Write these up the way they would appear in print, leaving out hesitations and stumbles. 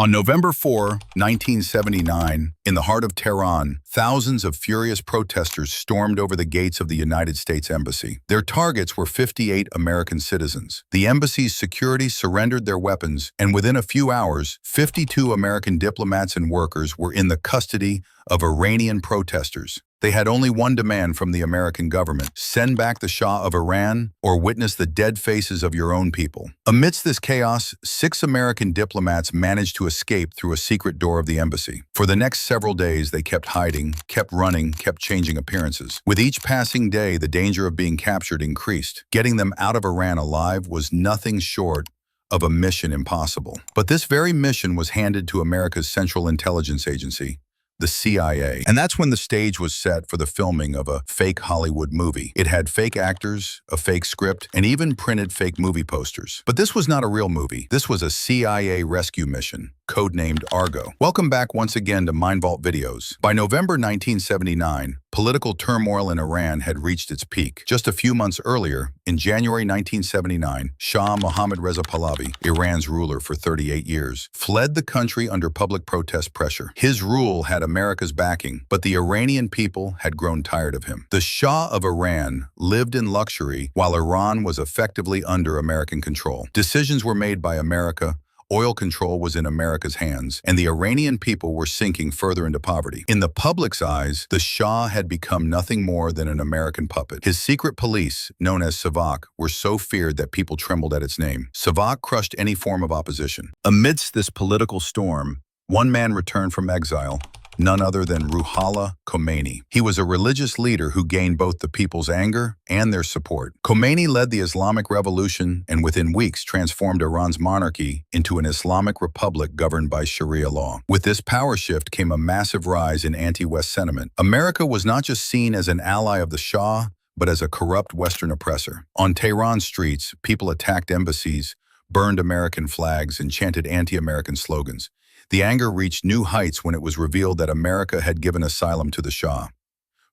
On November 4, 1979, in the heart of Tehran, thousands of furious protesters stormed over the gates of the United States Embassy. Their targets were 58 American citizens. The embassy's security surrendered their weapons, and within a few hours, 52 American diplomats and workers were in the custody of Iranian protesters. They had only one demand from the American government: send back the Shah of Iran or witness the dead faces of your own people. Amidst this chaos, 6 American diplomats managed to escape through a secret door of the embassy. For the next several days, they kept hiding, kept running, kept changing appearances. With each passing day, the danger of being captured increased. Getting them out of Iran alive was nothing short of a mission impossible. But this very mission was handed to America's Central Intelligence Agency, the CIA. And that's when the stage was set for the filming of a fake Hollywood movie. It had fake actors, a fake script, and even printed fake movie posters. But this was not a real movie. This was a CIA rescue mission, codenamed Argo. Welcome back once again to Mindvault Videos. By November 1979, political turmoil in Iran had reached its peak. Just a few months earlier, in January 1979, Shah Mohammad Reza Pahlavi, Iran's ruler for 38 years, fled the country under public protest pressure. His rule had America's backing, but the Iranian people had grown tired of him. The Shah of Iran lived in luxury while Iran was effectively under American control. Decisions were made by America. Oil control was in America's hands, and the Iranian people were sinking further into poverty. In the public's eyes, the Shah had become nothing more than an American puppet. His secret police, known as Savak, were so feared that people trembled at its name. Savak crushed any form of opposition. Amidst this political storm, one man returned from exile, none other than Ruhollah Khomeini. He was a religious leader who gained both the people's anger and their support. Khomeini led the Islamic Revolution and within weeks transformed Iran's monarchy into an Islamic republic governed by Sharia law. With this power shift came a massive rise in anti-West sentiment. America was not just seen as an ally of the Shah, but as a corrupt Western oppressor. On Tehran streets, people attacked embassies, burned American flags, and chanted anti-American slogans. The anger reached new heights when it was revealed that America had given asylum to the Shah.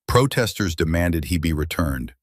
Protesters demanded he be returned.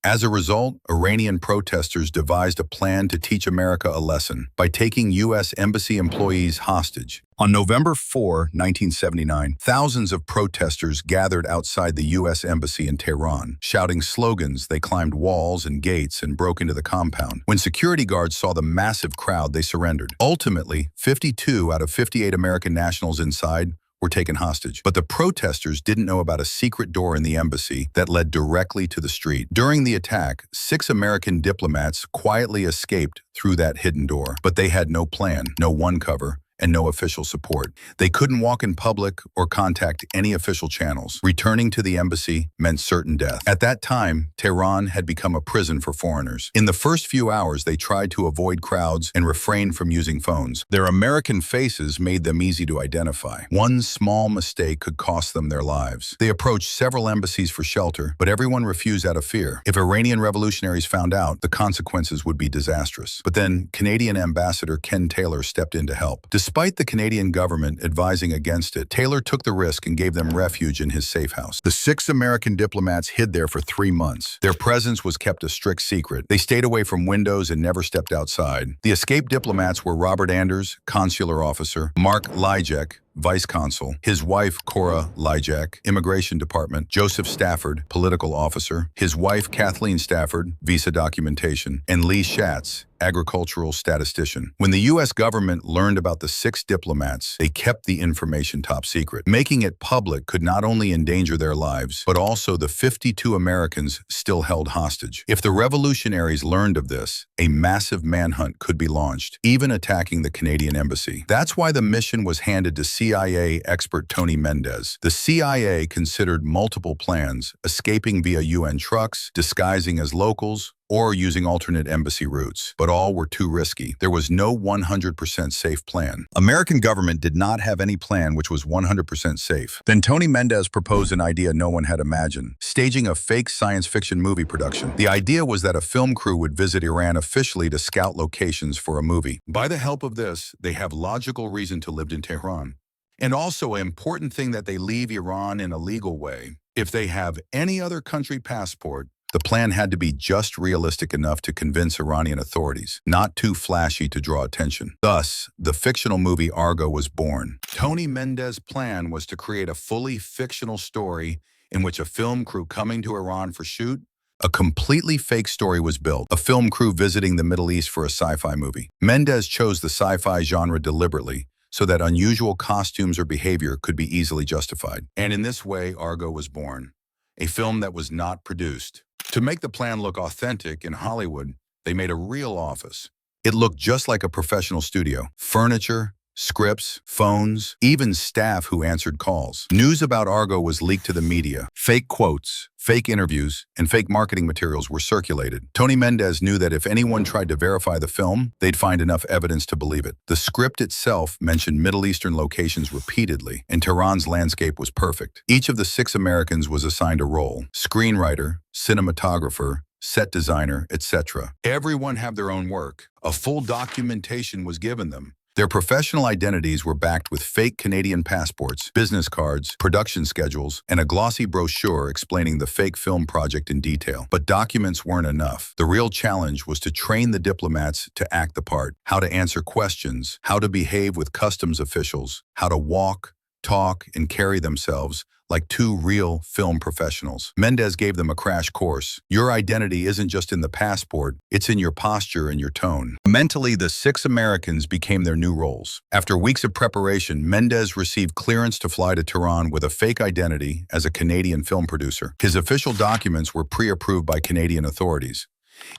As a result, Iranian protesters devised a plan to teach America a lesson by taking U.S. embassy employees hostage. On November 4, 1979, thousands of protesters gathered outside the U.S. Embassy in Tehran. Shouting slogans, they climbed walls and gates and broke into the compound. When security guards saw the massive crowd, they surrendered. Ultimately, 52 out of 58 American nationals inside were taken hostage. But the protesters didn't know about a secret door in the embassy that led directly to the street. During the attack, 6 American diplomats quietly escaped through that hidden door. But they had no plan, no one cover, and no official support. They couldn't walk in public or contact any official channels. Returning to the embassy meant certain death. At that time, Tehran had become a prison for foreigners. In the first few hours, they tried to avoid crowds and refrain from using phones. Their American faces made them easy to identify. One small mistake could cost them their lives. They approached several embassies for shelter, but everyone refused out of fear. If Iranian revolutionaries found out, the consequences would be disastrous. But then, Canadian Ambassador Ken Taylor stepped in to help. Despite the Canadian government advising against it, Taylor took the risk and gave them refuge in his safe house. The 6 American diplomats hid there for 3 months. Their presence was kept a strict secret. They stayed away from windows and never stepped outside. The escaped diplomats were Robert Anders, consular officer, Mark Lyjak, Vice Consul, his wife Cora Lyjak, Immigration Department, Joseph Stafford, Political Officer, his wife Kathleen Stafford, Visa Documentation, and Lee Schatz, Agricultural Statistician. When the U.S. government learned about the 6 diplomats, they kept the information top secret. Making it public could not only endanger their lives, but also the 52 Americans still held hostage. If the revolutionaries learned of this, a massive manhunt could be launched, even attacking the Canadian embassy. That's why the mission was handed to CIA expert Tony Mendez. The CIA considered multiple plans, escaping via UN trucks, disguising as locals, or using alternate embassy routes, but all were too risky. There was no 100% safe plan. American government did not have any plan which was 100% safe. Then Tony Mendez proposed an idea no one had imagined: staging a fake science fiction movie production. The idea was that a film crew would visit Iran officially to scout locations for a movie. By the help of this, they have logical reason to live in Tehran. And also an important thing that they leave Iran in a legal way. If they have any other country passport, The plan had to be just realistic enough to convince Iranian authorities, not too flashy to draw attention. Thus, the fictional movie Argo was born. Tony Mendez's plan was to create a fully fictional story in which a film crew coming to Iran for shoot. A completely fake story was built, a film crew visiting the Middle East for a sci-fi movie. Mendez chose the sci-fi genre deliberately, so that unusual costumes or behavior could be easily justified. And in this way, Argo was born, a film that was not produced. To make the plan look authentic in Hollywood, they made a real office. It looked just like a professional studio. Furniture, scripts, phones, even staff who answered calls. News about Argo was leaked to the media. Fake quotes, fake interviews, and fake marketing materials were circulated. Tony Mendez knew that if anyone tried to verify the film, they'd find enough evidence to believe it. The script itself mentioned Middle Eastern locations repeatedly, and Tehran's landscape was perfect. Each of the 6 Americans was assigned a role: screenwriter, cinematographer, set designer, etc. Everyone had their own work. A full documentation was given them. Their professional identities were backed with fake Canadian passports, business cards, production schedules, and a glossy brochure explaining the fake film project in detail. But documents weren't enough. The real challenge was to train the diplomats to act the part, how to answer questions, how to behave with customs officials, how to walk, talk, and carry themselves like 2 real film professionals. Mendez gave them a crash course. Your identity isn't just in the passport, it's in your posture and your tone. Mentally, the 6 Americans became their new roles. After weeks of preparation, Mendez received clearance to fly to Tehran with a fake identity as a Canadian film producer. His official documents were pre-approved by Canadian authorities.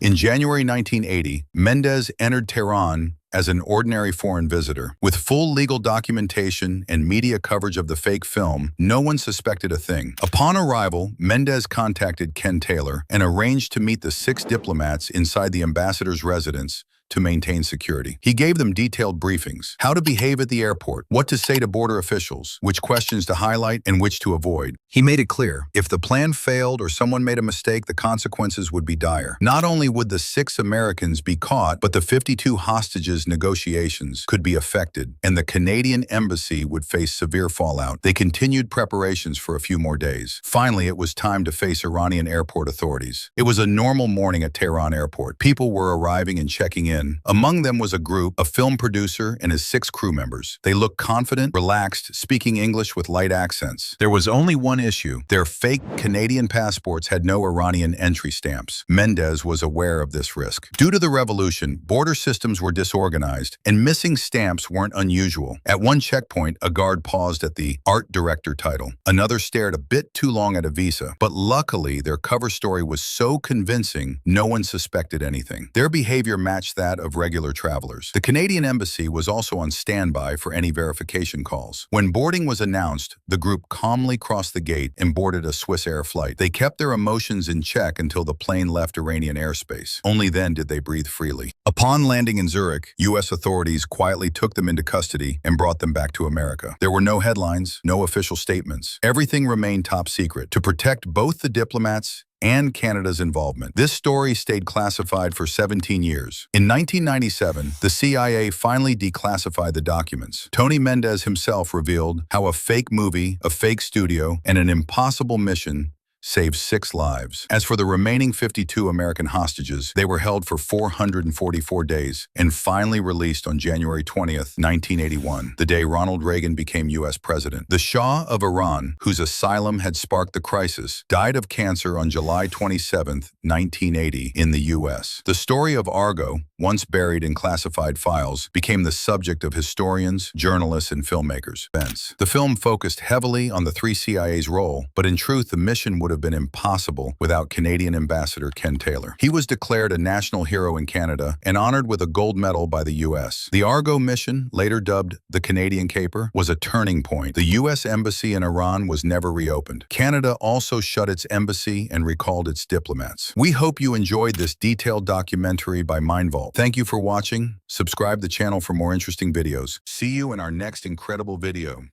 In January 1980, Mendez entered Tehran as an ordinary foreign visitor. With full legal documentation and media coverage of the fake film, no one suspected a thing. Upon arrival, Mendez contacted Ken Taylor and arranged to meet the 6 diplomats inside the ambassador's residence to maintain security. He gave them detailed briefings: how to behave at the airport, what to say to border officials, which questions to highlight and which to avoid. He made it clear, if the plan failed or someone made a mistake, the consequences would be dire. Not only would the 6 Americans be caught, but the 52 hostages negotiations could be affected, and the Canadian embassy would face severe fallout. They continued preparations for a few more days. Finally, it was time to face Iranian airport authorities. It was a normal morning at Tehran airport. People were arriving and checking in. Among them was a film producer and his 6 crew members. They looked confident, relaxed, speaking English with light accents. There was only one issue: their fake Canadian passports had no Iranian entry stamps. Mendez was aware of this risk. Due to the revolution, border systems were disorganized, and missing stamps weren't unusual. At one checkpoint, a guard paused at the art director title. Another stared a bit too long at a visa, but luckily their cover story was so convincing, no one suspected anything. Their behavior matched that of regular travelers. The Canadian embassy was also on standby for any verification calls. When boarding was announced, the group calmly crossed the gate and boarded a Swiss Air flight. They kept their emotions in check until the plane left Iranian airspace. Only then did they breathe freely. Upon landing in Zurich, U.S. authorities quietly took them into custody and brought them back to America. There were no headlines, no official statements. Everything remained top secret to protect both the diplomats and Canada's involvement. This story stayed classified for 17 years. In 1997, the CIA finally declassified the documents. Tony Mendez himself revealed how a fake movie, a fake studio, and an impossible mission saved 6 lives. As for the remaining 52 American hostages, they were held for 444 days and finally released on January 20th, 1981, the day Ronald Reagan became U.S. president. The Shah of Iran, whose asylum had sparked the crisis, died of cancer on July 27th, 1980, in the U.S. The story of Argo, once buried in classified files, became the subject of historians, journalists, and filmmakers. The film focused heavily on the 3 CIA's role, but in truth, the mission would have been impossible without Canadian Ambassador Ken Taylor. He was declared a national hero in Canada and honored with a gold medal by the U.S. The Argo mission, later dubbed the Canadian Caper, was a turning point. The U.S. embassy in Iran was never reopened. Canada also shut its embassy and recalled its diplomats. We hope you enjoyed this detailed documentary by Mindvault. Thank you for watching. Subscribe to the channel for more interesting videos. See you in our next incredible video.